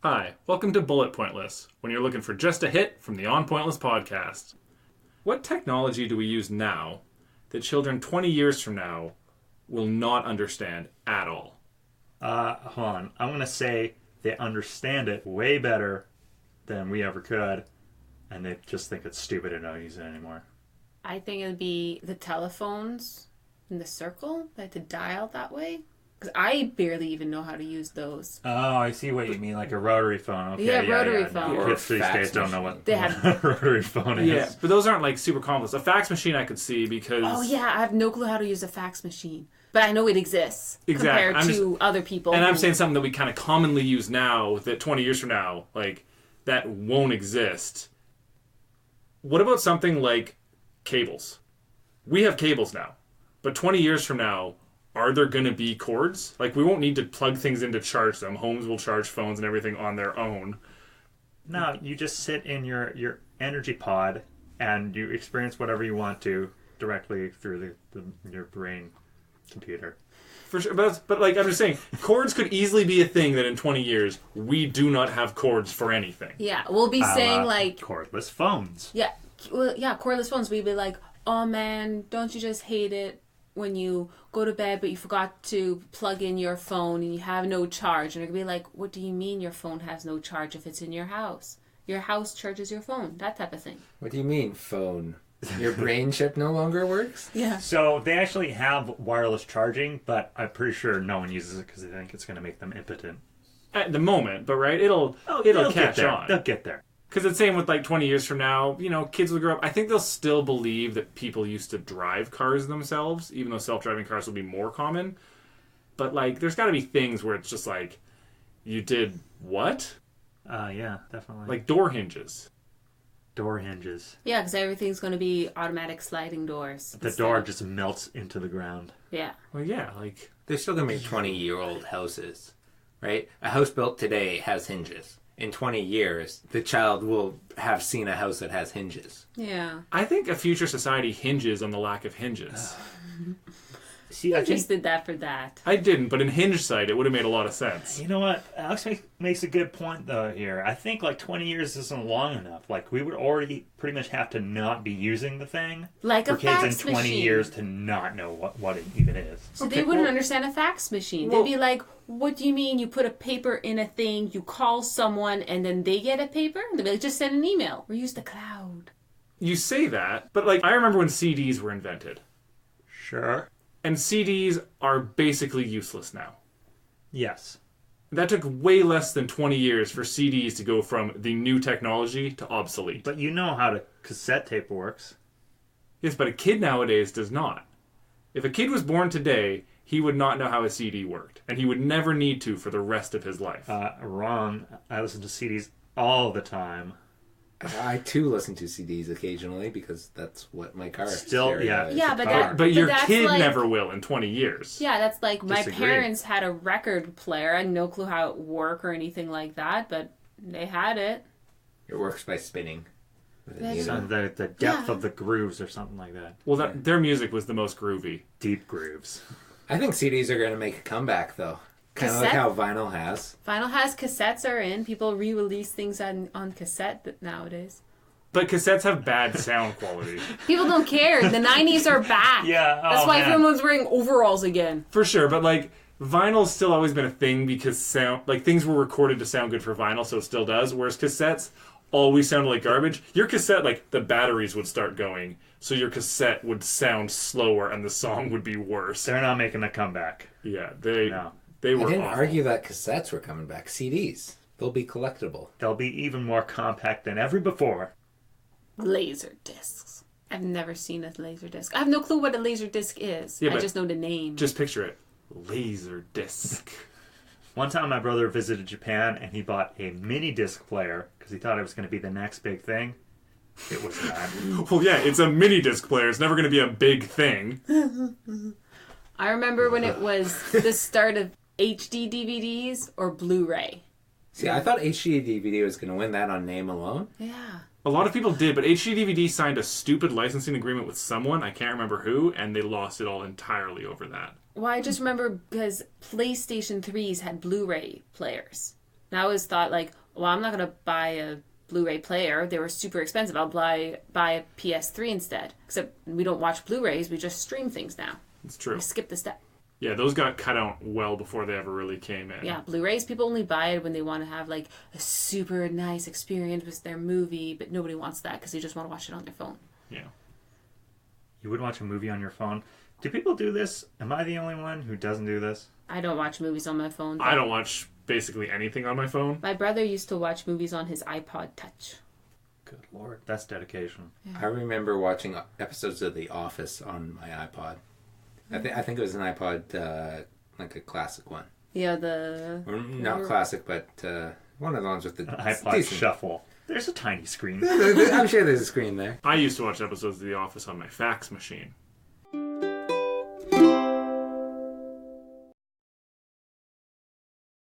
Hi, welcome to Bullet Pointless, when you're looking for just a hit from the On Pointless podcast. What technology do we use now that children 20 years from now will not understand at all? Hold on. I'm going to say they understand it way better than we ever could, and they just think it's stupid and don't use it anymore. I think it would be the telephones in the circle, like to dial that way. Because I barely even know how to use those. Oh, I see what you mean, like a rotary phone. Okay, Yeah, rotary phone. No, kids these days don't know what They have... a rotary phone is. Yeah, but those aren't like super complex. A fax machine I could see because... Oh yeah, I have no clue how to use a fax machine. But I know it exists Exactly. compared to other people. And I'm saying something that we kind of commonly use now that 20 years from now, like, that won't exist. What about something like cables? We have cables now. But 20 years from now, are there going to be cords? Like, we won't need to plug things in to charge them. Homes will charge phones and everything on their own. No, you just sit in your energy pod and you experience whatever you want to directly through your brain computer. For sure, but like I'm just saying, cords could easily be a thing that in 20 years we do not have cords for anything. Yeah, we'll be saying like cordless phones. Yeah, cordless phones. We'd be like, oh man, don't you just hate it when you go to bed but you forgot to plug in your phone and you have no charge? And it could be like, what do you mean your phone has no charge if it's in your house? Your house charges your phone, that type of thing. What do you mean, phone? Your brain chip no longer works? Yeah. So they actually have wireless charging, but I'm pretty sure no one uses it because they think it's going to make them impotent. At the moment, but right, it'll catch on. They'll get there. Because it's same with like 20 years from now, you know, kids will grow up. I think they'll still believe that people used to drive cars themselves, even though self-driving cars will be more common. But like, there's got to be things where it's just like, you did what? Yeah, definitely. Like door hinges. Door hinges. Yeah, because everything's going to be automatic sliding doors. The door just melts into the ground. Yeah. Well, yeah, like... They're still going to make 20-year-old houses, right? A house built today has hinges. In 20 years, the child will have seen a house that has hinges. Yeah. I think a future society hinges on the lack of hinges. See, I just did that for that. I didn't, but in Hinge site, it would have made a lot of sense. You know what? Alex makes a good point, though, here. I think, 20 years isn't long enough. We would already pretty much have to not be using the thing. Like for a fax kids in 20 machine. years to not know what it even is. So they wouldn't understand a fax machine. They'd be like, what do you mean you put a paper in a thing, you call someone, and then they get a paper? They'd be like, just send an email. Or use the cloud. You say that, but I remember when CDs were invented. Sure. And CDs are basically useless now. Yes. That took way less than 20 years for CDs to go from the new technology to obsolete. But you know how cassette tape works. Yes, but a kid nowadays does not. If a kid was born today, he would not know how a CD worked. And he would never need to for the rest of his life. Wrong. I listen to CDs all the time. I too listen to CDs occasionally because that's what my car Still, stereo is. Yeah, a but car. that- But your that's kid like- never will in 20 years. Yeah, that's like my Disagree. parents had a record player. I had no clue how it worked or anything like that, but they had it. It works by spinning. With a That's- needle. The depth Yeah. of the grooves or something like that. Well, their music was the most groovy. Deep grooves. I think CDs are going to make a comeback, though. Kind of like Cassette? how vinyl has. Vinyl has cassettes are in. People re-release things on cassette nowadays. But cassettes have bad sound quality. People don't care. The 90s are back. Yeah, That's why everyone's wearing overalls again. For sure, but vinyl's still always been a thing because things were recorded to sound good for vinyl, so it still does, whereas cassettes always sounded like garbage. Your cassette, the batteries would start going, so your cassette would sound slower and the song would be worse. They're not making a comeback. Yeah, they No. were I didn't awful. argue that cassettes were coming back. CDs. They'll be collectible. They'll be even more compact than ever before. Laser discs. I've never seen a laser disc. I have no clue what a laser disc is. Yeah, I but just know the name. Just picture it. Laser disc. One time my brother visited Japan and he bought a mini disc player because he thought it was going to be the next big thing. It was not. Well, yeah, it's a mini disc player. It's never going to be a big thing. I remember when it was the start of HD DVDs or Blu-ray. See, I thought HD DVD was going to win that on name alone. Yeah. A lot of people did, but HD DVD signed a stupid licensing agreement with someone, I can't remember who, and they lost it all entirely over that. Well, I just remember because PlayStation 3s had Blu-ray players. And I always thought, like, well, I'm not going to buy a Blu-ray player. They were super expensive. I'll buy a PS3 instead. Except we don't watch Blu-rays. We just stream things now. It's true. We skip the step. Yeah, those got cut out well before they ever really came in. Yeah, Blu-rays, people only buy it when they want to have, like, a super nice experience with their movie, but nobody wants that because they just want to watch it on their phone. Yeah. You would watch a movie on your phone? Do people do this? Am I the only one who doesn't do this? I don't watch movies on my phone. I don't watch basically anything on my phone. My brother used to watch movies on his iPod Touch. Good lord, that's dedication. I remember watching episodes of The Office on my iPod. I think it was an iPod, like a classic one. Yeah, Or not classic, but one of the ones with the iPod decent. Shuffle. There's a tiny screen. I'm sure there's a screen there. I used to watch episodes of The Office on my fax machine.